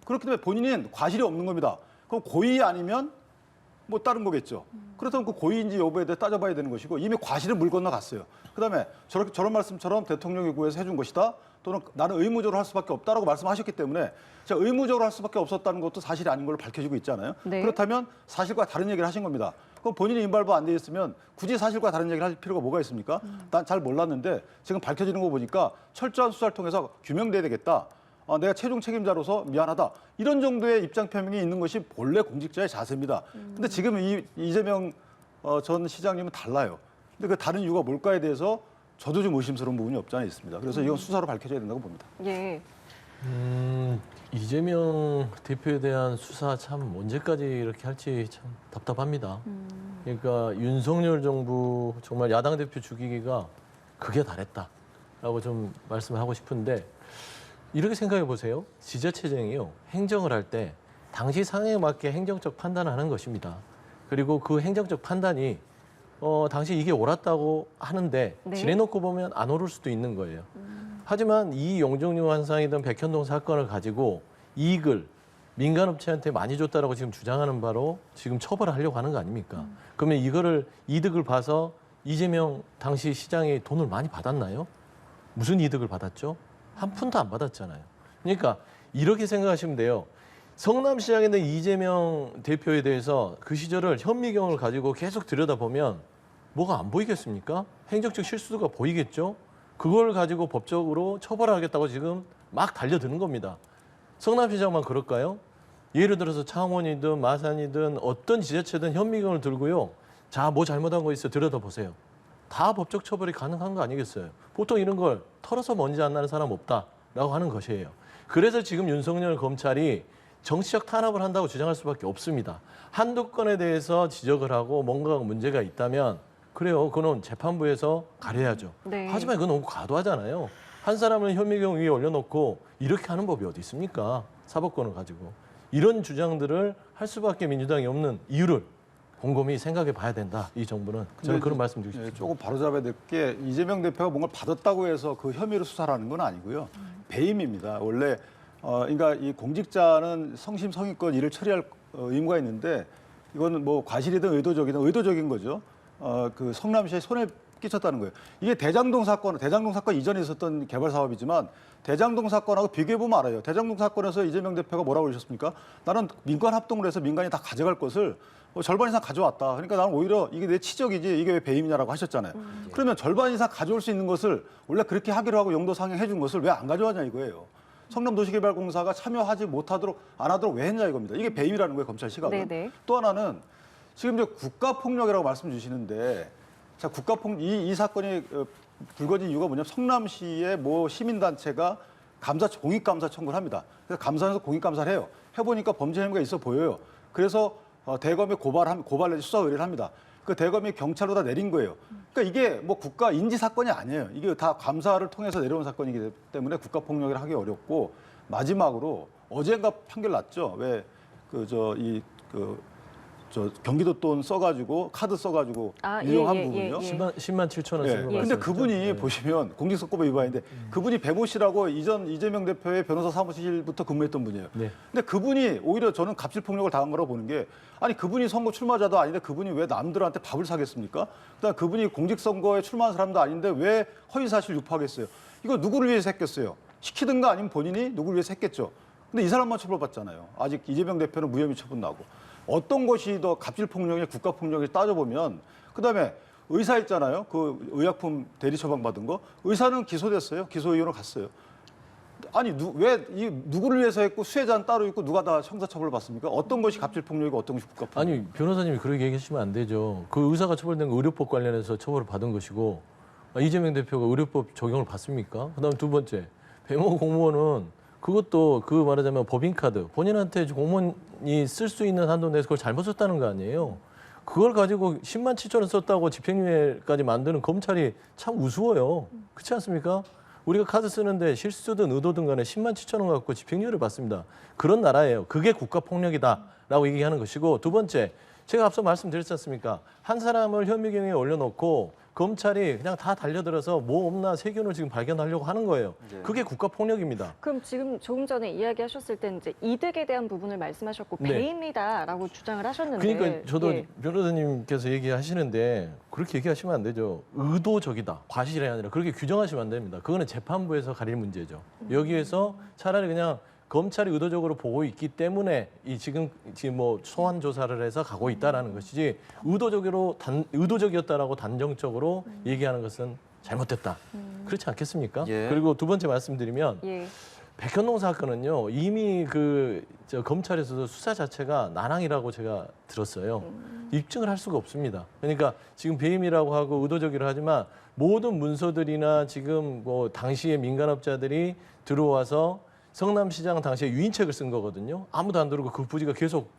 그렇기 때문에 본인은 과실이 없는 겁니다. 그럼 고의 아니면 뭐 다른 거겠죠. 그렇다면 그 고의인지 여부에 대해 따져봐야 되는 것이고 이미 과실은 물 건너갔어요. 그다음에 저런 말씀처럼 대통령이 구해서 해준 것이다. 또는 나는 의무적으로 할 수밖에 없다라고 말씀하셨기 때문에 제가 의무적으로 할 수밖에 없었다는 것도 사실이 아닌 걸로 밝혀지고 있잖아요. 네. 그렇다면 사실과 다른 얘기를 하신 겁니다. 그럼 본인이 인발부 안 돼 있으면 굳이 사실과 다른 얘기를 할 필요가 뭐가 있습니까? 난 잘 몰랐는데 지금 밝혀지는 거 보니까 철저한 수사를 통해서 규명돼야 되겠다. 내가 최종 책임자로서 미안하다. 이런 정도의 입장 표명이 있는 것이 본래 공직자의 자세입니다. 근데 지금 이재명 전 시장님은 달라요. 근데 그 다른 이유가 뭘까에 대해서 저도 좀 의심스러운 부분이 없지 않아 있습니다. 그래서 이건 수사로 밝혀져야 된다고 봅니다. 예. 이재명 대표에 대한 수사 참 언제까지 이렇게 할지 참 답답합니다. 그러니까 윤석열 정부 정말 야당 대표 죽이기가 극에 달했다라고 좀 말씀을 하고 싶은데 이렇게 생각해 보세요. 지자체장이요. 행정을 할 때 당시 상황에 맞게 행정적 판단을 하는 것입니다. 그리고 그 행정적 판단이 당시 이게 옳았다고 하는데 네. 지내놓고 보면 안 옳을 수도 있는 거예요. 하지만 이 용적률 환상이든 백현동 사건을 가지고 이익을 민간업체한테 많이 줬다라고 지금 주장하는 바로 지금 처벌을 하려고 하는 거 아닙니까? 그러면 이거를 이득을 봐서 이재명 당시 시장이 돈을 많이 받았나요? 무슨 이득을 받았죠? 한 푼도 안 받았잖아요. 그러니까 이렇게 생각하시면 돼요. 성남시장에 있는 이재명 대표에 대해서 그 시절을 현미경을 가지고 계속 들여다보면 뭐가 안 보이겠습니까? 행정적 실수가 보이겠죠? 그걸 가지고 법적으로 처벌하겠다고 지금 막 달려드는 겁니다. 성남시장만 그럴까요? 예를 들어서 창원이든 마산이든 어떤 지자체든 현미경을 들고요. 자, 뭐 잘못한 거 있어 들여다보세요. 다 법적 처벌이 가능한 거 아니겠어요? 보통 이런 걸 털어서 먼지 안 나는 사람 없다라고 하는 것이에요. 그래서 지금 윤석열 검찰이 정치적 탄압을 한다고 주장할 수밖에 없습니다. 한두 건에 대해서 지적을 하고 뭔가 문제가 있다면 그래요. 그건 재판부에서 가려야죠. 네. 하지만 이건 너무 과도하잖아요. 한 사람을 혐의경 위에 올려놓고 이렇게 하는 법이 어디 있습니까? 사법권을 가지고. 이런 주장들을 할 수밖에 민주당이 없는 이유를 곰곰이 생각해 봐야 된다. 이 정부는. 저는 그런 말씀 드리고 싶습니다. 조금 바로잡아야 될 게 이재명 대표가 뭔가 받았다고 해서 그 혐의를 수사하는 건 아니고요. 배임입니다. 원래 그러니까 이 공직자는 성심성의껏 일을 처리할 의무가 있는데 이거는 뭐 과실이든 의도적이든 의도적인 거죠. 그 성남시에 손해 끼쳤다는 거예요. 이게 대장동 사건 이전에 있었던 개발 사업이지만 대장동 사건하고 비교해 보면 알아요. 대장동 사건에서 이재명 대표가 뭐라고 그러셨습니까? 나는 민간 합동을 해서 민간이 다 가져갈 것을 절반 이상 가져왔다. 그러니까 나는 오히려 이게 내 치적이지 이게 왜 배임이냐라고 하셨잖아요. 그러면 절반 이상 가져올 수 있는 것을 원래 그렇게 하기로 하고 용도 상향해 준 것을 왜 안 가져왔냐 이거예요. 성남도시개발공사가 참여하지 못하도록 안 하도록 왜 했냐 이겁니다. 이게 배임이라는 거예요, 검찰 시각은. 네네. 또 하나는 지금 이제 국가폭력이라고 말씀 주시는데 자, 이 사건이 불거진 이유가 뭐냐면 성남시의 모 시민단체가 공익감사 청구를 합니다. 그래서 감사에서 공익감사를 해요. 해보니까 범죄 혐의가 있어 보여요. 그래서 대검에 고발 내지 수사 의뢰를 합니다. 그 대검이 경찰로 다 내린 거예요. 그러니까 이게 뭐 국가 인지 사건이 아니에요. 이게 다 감사를 통해서 내려온 사건이기 때문에 국가폭력을 하기 어렵고 마지막으로 어젠가 판결 났죠. 왜 경기도 돈 써가지고 카드 써가지고 이용한 부분이요. 10만 7천 원 예. 쓴거 근데 그분이 보시면 공직선거법 위반인데 그분이 배모 씨라고 이전 이재명 대표의 변호사 사무실부터 근무했던 분이에요. 네. 근데 그분이 오히려 저는 갑질 폭력을 당한 거라고 보는 게 아니 그분이 선거 출마자도 아닌데 그분이 왜 남들한테 밥을 사겠습니까? 그다음 그분이 공직선거에 출마한 사람도 아닌데 왜 허위사실 유포하겠어요? 이거 누구를 위해서 했겠어요? 시키든가 아니면 본인이 누구를 위해서 했겠죠. 근데 이 사람만 처벌받잖아요. 아직 이재명 대표는 무혐의 처분 나고. 어떤 것이 더 갑질 폭력이 국가 폭력을 따져보면 그다음에 의사 있잖아요. 그 의약품 대리 처방 받은 거. 의사는 기소됐어요. 기소의원으로 갔어요. 아니 누구를 위해서 했고 수혜자는 따로 있고 누가 다 형사처벌을 받습니까? 어떤 것이 갑질 폭력이고 어떤 것이 국가 폭력? 아니 변호사님이 그렇게 얘기하시면 안 되죠. 그 의사가 처벌된 거 의료법 관련해서 처벌을 받은 것이고 이재명 대표가 의료법 적용을 받습니까? 그다음 두 번째 배모 공무원은 그것도 그 말하자면 법인카드 본인한테 공무원이 쓸 수 있는 한도 내에서 그걸 잘못 썼다는 거 아니에요. 그걸 가지고 10만 7천 원 썼다고 집행유예까지 만드는 검찰이 참 우스워요. 그렇지 않습니까? 우리가 카드 쓰는데 실수든 의도든 간에 10만 7천 원 갖고 집행유예를 받습니다. 그런 나라예요. 그게 국가폭력이다라고 얘기하는 것이고 두 번째 제가 앞서 말씀드렸지 않습니까? 한 사람을 혐의경에 올려놓고 검찰이 그냥 다 달려들어서 뭐 없나 세균을 지금 발견하려고 하는 거예요. 그게 국가폭력입니다. 그럼 지금 조금 전에 이야기하셨을 때는 이제 이득에 대한 부분을 말씀하셨고 네. 배임이다라고 주장을 하셨는데 그러니까 저도 예. 변호사님께서 얘기하시는데 그렇게 얘기하시면 안 되죠. 의도적이다. 과실이 아니라 그렇게 규정하시면 안 됩니다. 그거는 재판부에서 가릴 문제죠. 여기에서 차라리 그냥 검찰이 의도적으로 보고 있기 때문에 지금 뭐 소환 조사를 해서 가고 있다라는 것이지 의도적이었다라고 단정적으로 얘기하는 것은 잘못됐다. 그렇지 않겠습니까? 예. 그리고 두 번째 말씀드리면 예. 백현동 사건은요 이미 검찰에서도 수사 자체가 난항이라고 제가 들었어요. 입증을 할 수가 없습니다. 그러니까 지금 배임이라고 하고 의도적이라 하지만 모든 문서들이나 지금 뭐 당시에 민간업자들이 들어와서 성남시장 당시에 유인책을 쓴 거거든요. 아무도 안 들어오고 그 부지가 계속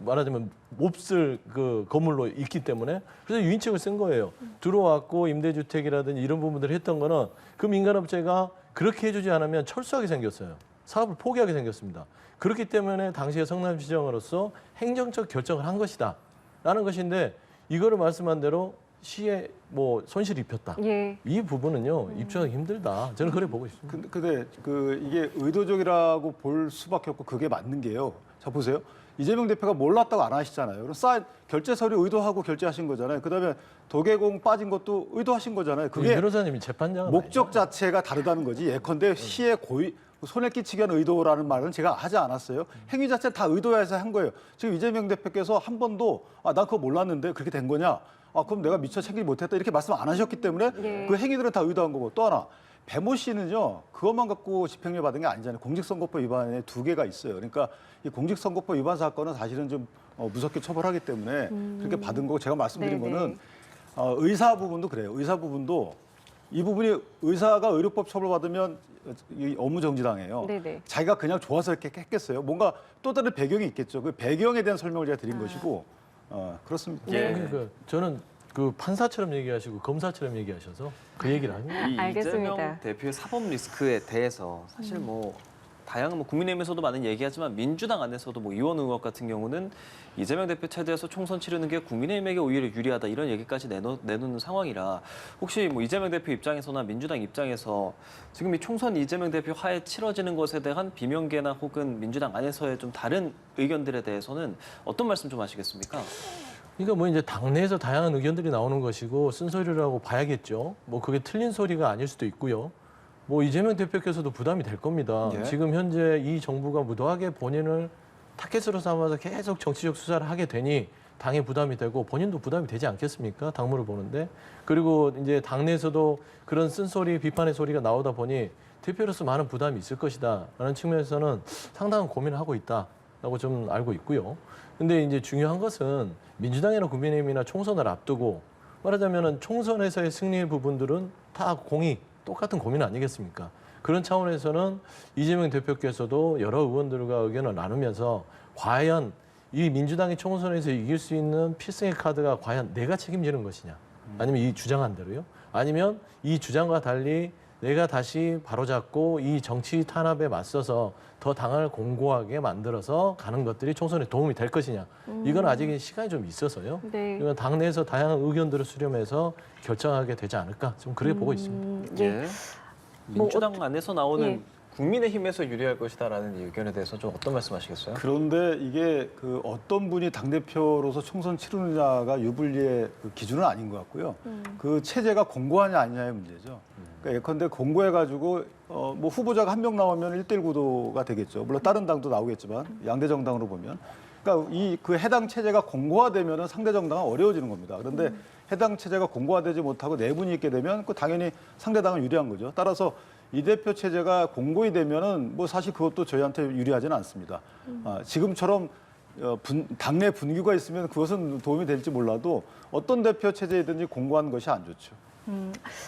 말하자면 몹쓸 그 건물로 있기 때문에 그래서 유인책을 쓴 거예요. 들어왔고 임대주택이라든지 이런 부분들을 했던 거는 그 민간업체가 그렇게 해주지 않으면 철수하게 생겼어요. 사업을 포기하게 생겼습니다. 그렇기 때문에 당시에 성남시장으로서 행정적 결정을 한 것이다. 라는 것인데 이거를 말씀한 대로 시에 뭐 손실이 입혔다. 예. 이 부분은요 입증하기 힘들다. 저는 그래 보고 있습니다. 근데 이게 의도적이라고 볼 수밖에 없고 그게 맞는 게요. 자 보세요. 이재명 대표가 몰랐다고 안 하시잖아요. 그럼 결제 서류 의도하고 결제하신 거잖아요. 그다음에 도계공 빠진 것도 의도하신 거잖아요. 그게 변호사님이 재판장은 목적 아니죠. 자체가 다르다는 거지. 예컨대 시에 손해 끼치기 위한 의도라는 말은 제가 하지 않았어요. 행위 자체는 다 의도해서 한 거예요. 지금 이재명 대표께서 한 번도 난 그거 몰랐는데 그렇게 된 거냐? 그럼 내가 미처 챙기지 못했다 이렇게 말씀 안 하셨기 때문에 네. 그 행위들은 다 의도한 거고 또 하나 배모 씨는요 그것만 갖고 집행유예 받은 게 아니잖아요. 공직선거법 위반에 두 개가 있어요. 그러니까 이 공직선거법 위반 사건은 사실은 좀 무섭게 처벌하기 때문에 그렇게 받은 거고 제가 말씀드린 네네. 거는 의사 부분도 그래요. 의사 부분도 이 부분이 의사가 의료법 처벌받으면 이 업무 정지당해요. 네네. 자기가 그냥 좋아서 이렇게 했겠어요. 뭔가 또 다른 배경이 있겠죠. 그 배경에 대한 설명을 제가 드린 것이고 그렇습니다. 예. 그러니까 저는 그 판사처럼 얘기하시고 검사처럼 얘기하셔서 그 얘기를 합니다. 이 알겠습니다. 이재명 대표의 사법 리스크에 대해서 사실 뭐 다양한 국민의힘에서도 많은 얘기하지만 민주당 안에서도 뭐 이원 의원 같은 경우는 이재명 대표 체제에서 총선 치르는 게 국민의힘에게 오히려 유리하다 이런 얘기까지 내놓는 상황이라 혹시 뭐 이재명 대표 입장에서나 민주당 입장에서 지금 이 총선 이재명 대표 하에 치러지는 것에 대한 비명계나 혹은 민주당 안에서의 좀 다른 의견들에 대해서는 어떤 말씀 좀 하시겠습니까? 그러니까 뭐 이제 당내에서 다양한 의견들이 나오는 것이고 쓴소리라고 봐야겠죠. 뭐 그게 틀린 소리가 아닐 수도 있고요. 뭐 이재명 대표께서도 부담이 될 겁니다. 예. 지금 현재 이 정부가 무도하게 본인을 타겟으로 삼아서 계속 정치적 수사를 하게 되니 당에 부담이 되고 본인도 부담이 되지 않겠습니까? 당무를 보는데. 그리고 이제 당내에서도 그런 쓴소리, 비판의 소리가 나오다 보니 대표로서 많은 부담이 있을 것이다라는 측면에서는 상당한 고민을 하고 있다라고 좀 알고 있고요. 근데 이제 중요한 것은 민주당이나 국민의힘이나 총선을 앞두고 말하자면은 총선에서의 승리의 부분들은 다 똑같은 고민 아니겠습니까? 그런 차원에서는 이재명 대표께서도 여러 의원들과 의견을 나누면서 과연 이 민주당이 총선에서 이길 수 있는 필승의 카드가 과연 내가 책임지는 것이냐, 아니면 이 주장한 대로요, 아니면 이 주장과 달리 내가 다시 바로잡고 이 정치 탄압에 맞서서 더 당을 공고하게 만들어서 가는 것들이 총선에 도움이 될 것이냐. 이건 아직 시간이 좀 있어서요. 네. 그러면 당내에서 다양한 의견들을 수렴해서 결정하게 되지 않을까. 좀 그렇게 보고 있습니다. 네. 예. 뭐 민주당 안에서 나오는 예. 국민의힘에서 유리할 것이다라는 이 의견에 대해서 좀 어떤 말씀하시겠어요? 그런데 이게 그 어떤 분이 당대표로서 총선 치르느냐가 유불리의 그 기준은 아닌 것 같고요. 그 체제가 공고하냐 아니냐의 문제죠. 그러니까 예컨대 공고해가지고 뭐 후보자가 한 명 나오면 1대1 구도가 되겠죠. 물론 다른 당도 나오겠지만 양대 정당으로 보면. 그러니까 이 그 해당 체제가 공고화되면은 상대 정당은 어려워지는 겁니다. 그런데 해당 체제가 공고화되지 못하고 내분이 있게 되면 그 당연히 상대당은 유리한 거죠. 따라서 이 대표 체제가 공고히 되면은 뭐 사실 그것도 저희한테 유리하지는 않습니다. 지금처럼 당내 분규가 있으면 그것은 도움이 될지 몰라도 어떤 대표 체제이든지 공고한 것이 안 좋죠.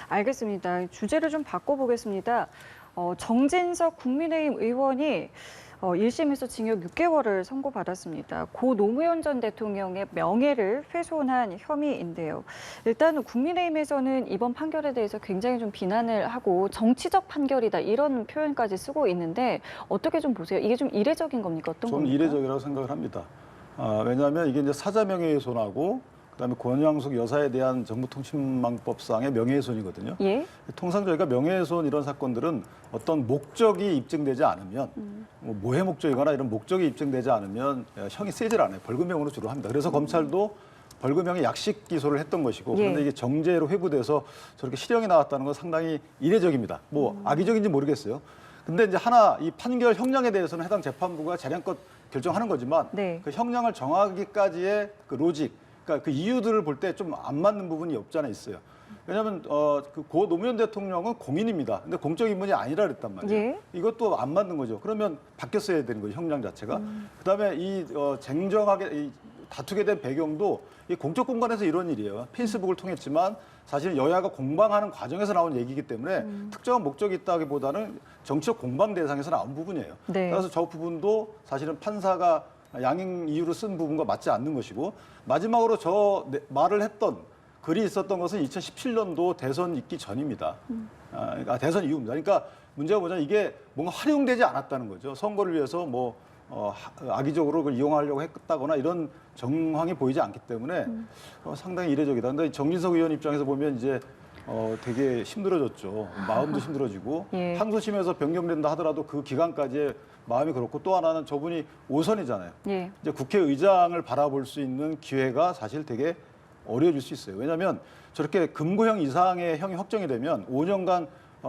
알겠습니다. 주제를 좀 바꿔보겠습니다. 정진석 국민의힘 의원이 1심에서 징역 6개월을 선고받았습니다. 고 노무현 전 대통령의 명예를 훼손한 혐의인데요. 일단 국민의힘에서는 이번 판결에 대해서 굉장히 좀 비난을 하고 정치적 판결이다 이런 표현까지 쓰고 있는데 어떻게 좀 보세요? 이게 좀 이례적인 겁니까? 어떤 좀 겁니까? 이례적이라고 생각을 합니다. 왜냐하면 이게 이제 사자 명예훼손하고 그다음에 권양숙 여사에 대한 정보통신망법상의 명예훼손이거든요. 예? 통상 저희가 명예훼손 이런 사건들은 어떤 목적이 입증되지 않으면 뭐 모해 목적이거나 이런 목적이 입증되지 않으면 형이 세질 않아요. 벌금형으로 주로 합니다. 그래서 검찰도 벌금형의 약식 기소를 했던 것이고 그런데 예. 이게 정죄로 회부돼서 저렇게 실형이 나왔다는 건 상당히 이례적입니다. 뭐 악의적인지 모르겠어요. 근데 이제 하나 이 판결 형량에 대해서는 해당 재판부가 자량껏 결정하는 거지만 네. 그 형량을 정하기까지의 그 로직, 그러니까 그 이유들을 볼 때 좀 안 맞는 부분이 없지 않아 있어요. 왜냐하면 그 고 노무현 대통령은 공인입니다. 근데 공적 인물이 아니라 그랬단 말이에요. 예. 이것도 안 맞는 거죠. 그러면 바뀌었어야 되는 거죠, 형량 자체가. 그다음에 이 쟁정하게 다투게 된 배경도 이 공적 공간에서 이런 일이에요. 페이스북을 통했지만 사실 여야가 공방하는 과정에서 나온 얘기이기 때문에 특정한 목적이 있다기보다는 정치적 공방 대상에서 나온 부분이에요. 네. 따라서 저 부분도 사실은 판사가 양형 이유로 쓴 부분과 맞지 않는 것이고 마지막으로 말을 했던 글이 있었던 것은 2017년도 대선 있기 전입니다. 대선 이후입니다. 그러니까 문제가 뭐냐면 이게 뭔가 활용되지 않았다는 거죠. 선거를 위해서 뭐 악의적으로 그걸 이용하려고 했다거나 이런 정황이 보이지 않기 때문에 상당히 이례적이다. 근데 정진석 의원 입장에서 보면 이제 되게 힘들어졌죠. 마음도 힘들어지고 예. 항소심에서 변경된다 하더라도 그 기간까지의 마음이 그렇고 또 하나는 저분이 5선이잖아요. 예. 이제 국회의장을 바라볼 수 있는 기회가 사실 되게 어려워질 수 있어요. 왜냐하면 저렇게 금고형 이상의 형이 확정이 되면 5년간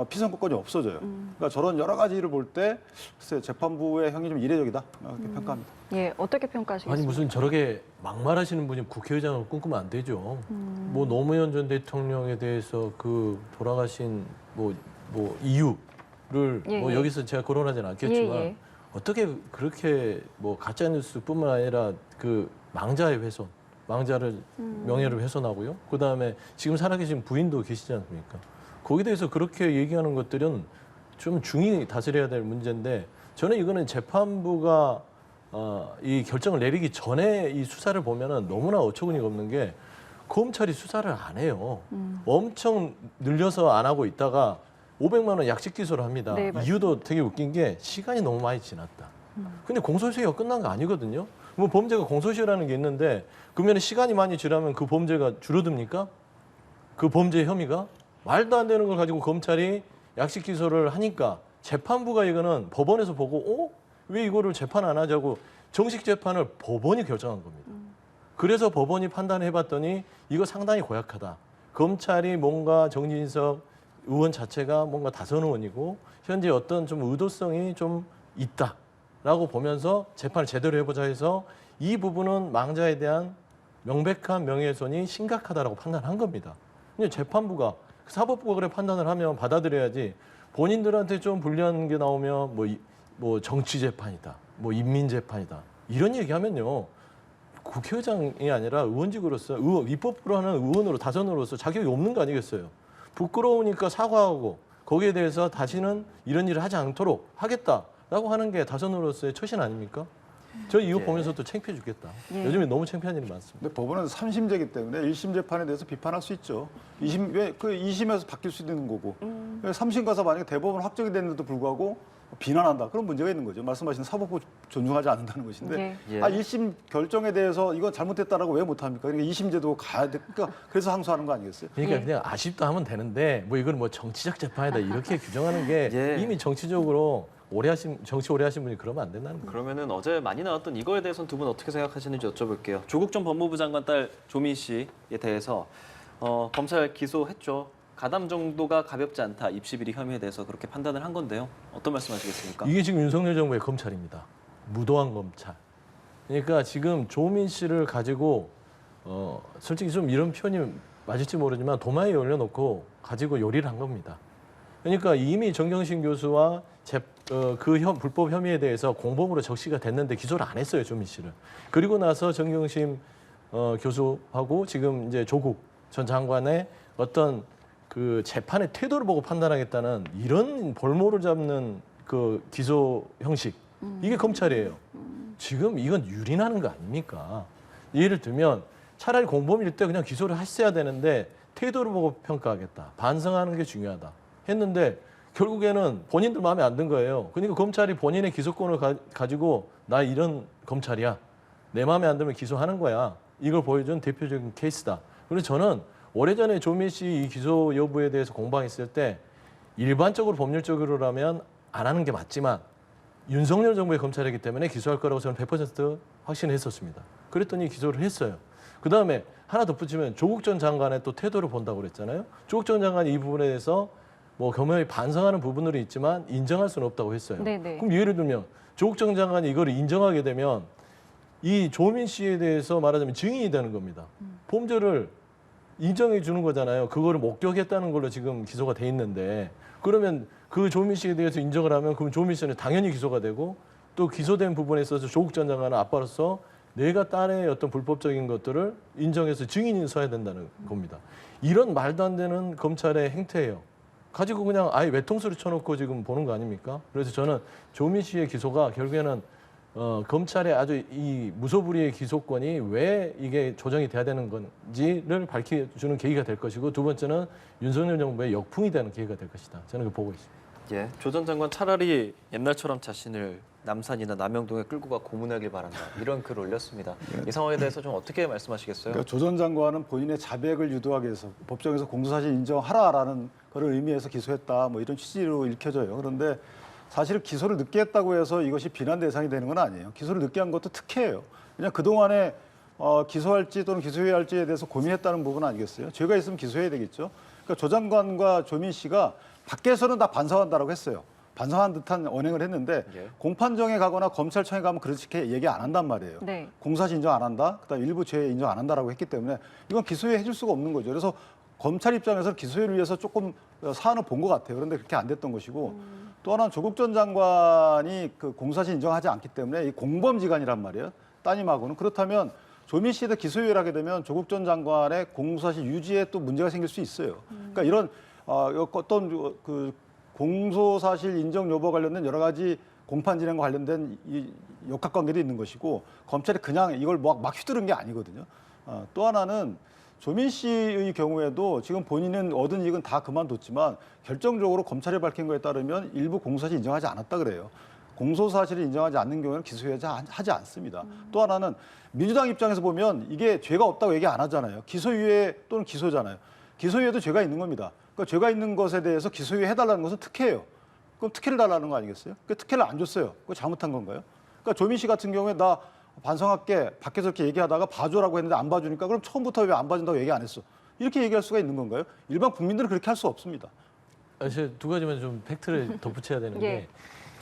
피선거권이 없어져요. 그러니까 저런 여러 가지를 볼 때 글쎄 재판부의 형이 좀 이례적이다 이렇게 평가합니다. 예, 어떻게 평가하시겠습니까? 아니 무슨 저렇게 막말하시는 분이 국회의장을 꿈꾸면 안 되죠. 뭐 노무현 전 대통령에 대해서 그 돌아가신 뭐 이유를 예, 뭐 예. 여기서 제가 거론하지는 않겠지만 예, 예. 어떻게 그렇게 뭐 가짜 뉴스뿐만 아니라 그 망자의 훼손, 망자를 명예를 훼손하고요. 그 다음에 지금 살아계신 부인도 계시지 않습니까? 거기에 대해서 그렇게 얘기하는 것들은 좀 중히 다스려야 될 문제인데 저는 이거는 재판부가 이 결정을 내리기 전에 이 수사를 보면은 너무나 어처구니가 없는 게 검찰이 수사를 안 해요. 엄청 늘려서 안 하고 있다가 500만 원 약식 기소를 합니다. 네, 맞습니다. 이유도 되게 웃긴 게 시간이 너무 많이 지났다. 근데 공소시효가 끝난 거 아니거든요. 뭐 범죄가 공소시효라는 게 있는데 그러면 시간이 많이 지나면 그 범죄가 줄어듭니까? 그 범죄 혐의가 말도 안 되는 걸 가지고 검찰이 약식 기소를 하니까 재판부가 이거는 법원에서 보고 왜 이거를 재판 안 하자고 정식 재판을 법원이 결정한 겁니다. 그래서 법원이 판단해 봤더니 이거 상당히 고약하다. 검찰이 뭔가 정진석 의원 자체가 뭔가 다선 의원이고 현재 어떤 좀 의도성이 좀 있다라고 보면서 재판을 제대로 해보자 해서 이 부분은 망자에 대한 명백한 명예훼손이 심각하다라고 판단한 겁니다. 근데 재판부가 사법부가 그래 판단을 하면 받아들여야지 본인들한테 좀 불리한 게 나오면 뭐 정치 재판이다, 뭐 인민 재판이다 이런 얘기하면요 국회의장이 아니라 의원직으로서 입법부로 하는 의원으로 다선으로서 자격이 없는 거 아니겠어요? 부끄러우니까 사과하고 거기에 대해서 다시는 이런 일을 하지 않도록 하겠다라고 하는 게 다선으로서의 처신 아닙니까? 저 이거 예. 보면서 또 창피해 죽겠다. 예. 요즘에 너무 창피한 일이 많습니다. 근데 법원은 3심제이기 때문에 1심 재판에 대해서 비판할 수 있죠. 2심에서 바뀔 수도 있는 거고. 3심 가서 만약에 대법원 확정이 됐는데도 불구하고 비난한다. 그런 문제가 있는 거죠. 말씀하신 사법부 존중하지 않는다는 것인데. 네. 예. 1심 결정에 대해서 이건 잘못됐다라고 왜 못합니까? 그러니까 2심제도 가야 돼. 그러니까 그래서 항소하는 거 아니겠어요? 그러니까 예. 그냥 아쉽다 하면 되는데 뭐 이걸 뭐 정치적 재판이다 이렇게 규정하는 게 예. 이미 정치적으로 정치 오래 하신 분이 그러면 안 된다는 거예요. 그러면은 어제 많이 나왔던 이거에 대해서는 두 분 어떻게 생각하시는지 여쭤볼게요. 조국 전 법무부 장관 딸 조민 씨에 대해서 검찰 기소했죠. 가담 정도가 가볍지 않다. 입시 비리 혐의에 대해서 그렇게 판단을 한 건데요. 어떤 말씀하시겠습니까? 이게 지금 윤석열 정부의 검찰입니다. 무도한 검찰. 그러니까 지금 조민 씨를 가지고 솔직히 좀 이런 표현이 맞을지 모르지만 도마에 올려놓고 가지고 요리를 한 겁니다. 그러니까 이미 정경심 교수와 불법 혐의에 대해서 공범으로 적시가 됐는데 기소를 안 했어요, 조민 씨를. 그리고 나서 정경심 교수하고 지금 이제 조국 전 장관의 어떤 그 재판의 태도를 보고 판단하겠다는 이런 볼모를 잡는 그 기소 형식 이게 검찰이에요. 지금 이건 유린하는 거 아닙니까? 예를 들면 차라리 공범일 때 그냥 기소를 했어야 되는데 태도를 보고 평가하겠다. 반성하는 게 중요하다. 했는데 결국에는 본인들 마음에 안 든 거예요. 그러니까 검찰이 본인의 기소권을 가지고 나 이런 검찰이야. 내 마음에 안 들면 기소하는 거야. 이걸 보여준 대표적인 케이스다. 그래서 저는 오래전에 조민 씨 이 기소 여부에 대해서 공방했을 때 일반적으로 법률적으로라면 안 하는 게 맞지만 윤석열 정부의 검찰이기 때문에 기소할 거라고 저는 100% 확신했었습니다. 그랬더니 기소를 했어요. 그다음에 하나 덧붙이면 조국 전 장관의 또 태도를 본다고 그랬잖아요. 조국 전 장관이 이 부분에 대해서 뭐 겸허히 반성하는 부분들이 있지만 인정할 수는 없다고 했어요. 네네. 그럼 예를 들면 조국 전 장관이 이거를 인정하게 되면 이 조민 씨에 대해서 말하자면 증인이 되는 겁니다. 범죄를 인정해 주는 거잖아요. 그거를 목격했다는 걸로 지금 기소가 돼 있는데 그러면 그 조민 씨에 대해서 인정을 하면 그럼 조민 씨는 당연히 기소가 되고 또 기소된 부분에 있어서 조국 전 장관은 아빠로서 내가 딸의 어떤 불법적인 것들을 인정해서 증인이 서야 된다는 겁니다. 이런 말도 안 되는 검찰의 행태예요. 가지고 그냥 아예 외통수를 쳐놓고 지금 보는 거 아닙니까? 그래서 저는 조민 씨의 기소가 결국에는 검찰의 아주 이 무소불위의 기소권이 왜 이게 조정이 돼야 되는 건지를 밝혀주는 계기가 될 것이고 두 번째는 윤석열 정부의 역풍이 되는 계기가 될 것이다. 저는 그렇게 보고 있습니다. 예, 조 전 장관 차라리 옛날처럼 자신을 남산이나 남영동에 끌고 가 고문하길 바란다. 이런 글을 올렸습니다. 이 상황에 대해서 좀 어떻게 말씀하시겠어요? 그러니까 조 전 장관은 본인의 자백을 유도하기 위해서 법정에서 공소사실 인정하라라는 그런 의미에서 기소했다. 뭐 이런 취지로 읽혀져요. 그런데 사실 기소를 늦게 했다고 해서 이것이 비난 대상이 되는 건 아니에요. 기소를 늦게 한 것도 특혜예요. 그냥 그동안에 기소할지 또는 기소해야 할지에 대해서 고민했다는 부분 아니겠어요? 죄가 있으면 기소해야 되겠죠. 그러니까 조 장관과 조민 씨가 밖에서는 다 반성한다라고 했어요. 반성한 듯한 언행을 했는데 예. 공판정에 가거나 검찰청에 가면 그렇게 얘기 안 한단 말이에요. 네. 공사실 인정 안 한다. 그다음 일부 죄 인정 안 한다라고 했기 때문에 이건 기소유예 해줄 수가 없는 거죠. 그래서 검찰 입장에서 기소유예를 위해서 조금 사안을 본 것 같아요. 그런데 그렇게 안 됐던 것이고 또 하나는 조국 전 장관이 그 공사실 인정하지 않기 때문에 이 공범지간이란 말이에요. 따님하고는 그렇다면 조민 씨에도 기소유예를 하게 되면 조국 전 장관의 공사실 유지에 또 문제가 생길 수 있어요. 그러니까 이런 어떤 그 공소사실 인정 여부와 관련된 여러 가지 공판 진행과 관련된 이 역학관계도 있는 것이고 검찰이 그냥 이걸 막 휘두른 게 아니거든요. 또 하나는 조민 씨의 경우에도 지금 본인은 얻은 이익은 다 그만뒀지만 결정적으로 검찰이 밝힌 거에 따르면 일부 공소사실 인정하지 않았다 그래요. 공소사실을 인정하지 않는 경우에는 기소유예하지 않습니다. 또 하나는 민주당 입장에서 보면 이게 죄가 없다고 얘기 안 하잖아요. 기소유예 또는 기소잖아요. 기소유예도 죄가 있는 겁니다. 그러니까 죄가 있는 것에 대해서 기소유예 해달라는 것은 특혜예요. 그럼 특혜를 달라는 거 아니겠어요? 그 특혜를 안 줬어요. 그거 잘못한 건가요? 그러니까 조민 씨 같은 경우에 나 반성할게 밖에서 이렇게 얘기하다가 봐줘라고 했는데 안 봐주니까 그럼 처음부터 왜 안 봐준다고 얘기 안 했어? 이렇게 얘기할 수가 있는 건가요? 일반 국민들은 그렇게 할 수 없습니다. 제가 두 가지만 좀 팩트를 덧붙여야 되는 예. 게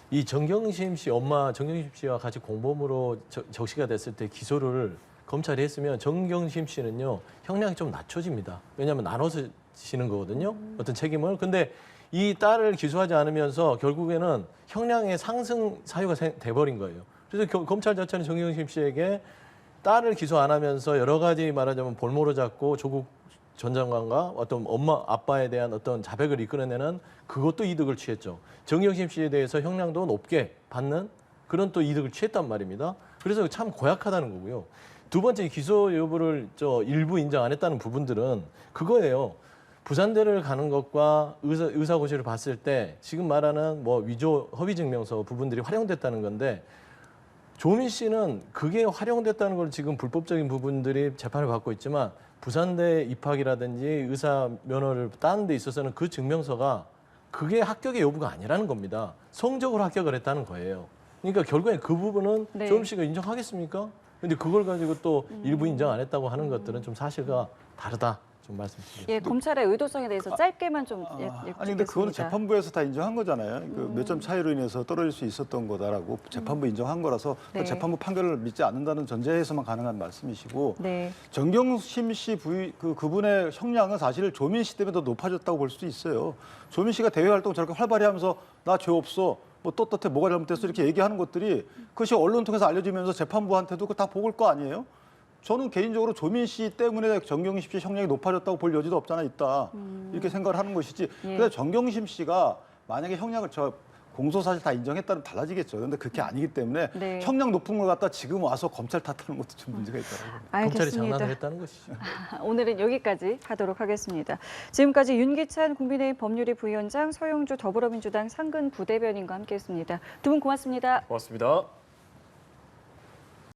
이 정경심 씨 엄마 정경심 씨와 같이 공범으로 적시가 됐을 때 기소를 검찰이 했으면 정경심 씨는요 형량이 좀 낮춰집니다. 왜냐하면 나눠서 지는 거거든요. 어떤 책임을. 근데 이 딸을 기소하지 않으면서 결국에는 형량의 상승 사유가 돼버린 거예요. 그래서 검찰 자체는 정경심 씨에게 딸을 기소 안 하면서 여러 가지 말하자면 볼모로 잡고 조국 전 장관과 어떤 엄마 아빠에 대한 어떤 자백을 이끌어내는 그것도 이득을 취했죠. 정경심 씨에 대해서 형량도 높게 받는 그런 또 이득을 취했단 말입니다. 그래서 참 고약하다는 거고요. 두 번째 기소 여부를 일부 인정 안 했다는 부분들은 그거예요. 부산대를 가는 것과 의사고시를 봤을 때 지금 말하는 뭐 위조 허위 증명서 부분들이 활용됐다는 건데 조민 씨는 그게 활용됐다는 걸 지금 불법적인 부분들이 재판을 받고 있지만 부산대 입학이라든지 의사 면허를 따는 데 있어서는 그 증명서가 그게 합격의 여부가 아니라는 겁니다. 성적으로 합격을 했다는 거예요. 그러니까 결국에 그 부분은 네. 조민 씨가 인정하겠습니까? 근데 그걸 가지고 또 일부 인정 안 했다고 하는 것들은 좀 사실과 다르다. 좀 말씀드리겠습니다. 예, 검찰의 의도성에 대해서 짧게만 좀 아니 근데 그거는 여쭙겠습니다. 재판부에서 다 인정한 거잖아요. 그 몇 점 차이로 인해서 떨어질 수 있었던 거다라고 재판부 인정한 거라서 그 네. 재판부 판결을 믿지 않는다는 전제에서만 가능한 말씀이시고 네. 정경심 씨 그분의 형량은 사실 조민 씨 때문에 더 높아졌다고 볼 수도 있어요. 조민 씨가 대외 활동 저렇게 활발히 하면서 나 죄 없어. 뭐 떳떳해 뭐가 잘못됐어 이렇게 얘기하는 것들이 그것이 언론 통해서 알려지면서 재판부한테도 다 보고올 거 아니에요? 저는 개인적으로 조민 씨 때문에 정경심 씨 형량이 높아졌다고 볼 여지도 없잖아 있다 이렇게 생각을 하는 것이지. 예. 그래서 정경심 씨가 만약에 형량을 공소사실 다 인정했다면 달라지겠죠. 그런데 그게 아니기 때문에 네. 형량 높은 걸 갖다 지금 와서 검찰 탓하는 것도 좀 문제가 있다고 봅니다. 검찰이 알겠습니다. 장난을 했다는 것이죠. 오늘은 여기까지 하도록 하겠습니다. 지금까지 윤기찬 국민의힘 법률위 부위원장, 서영주 더불어민주당 상근 부대변인과 함께했습니다. 두 분 고맙습니다. 고맙습니다.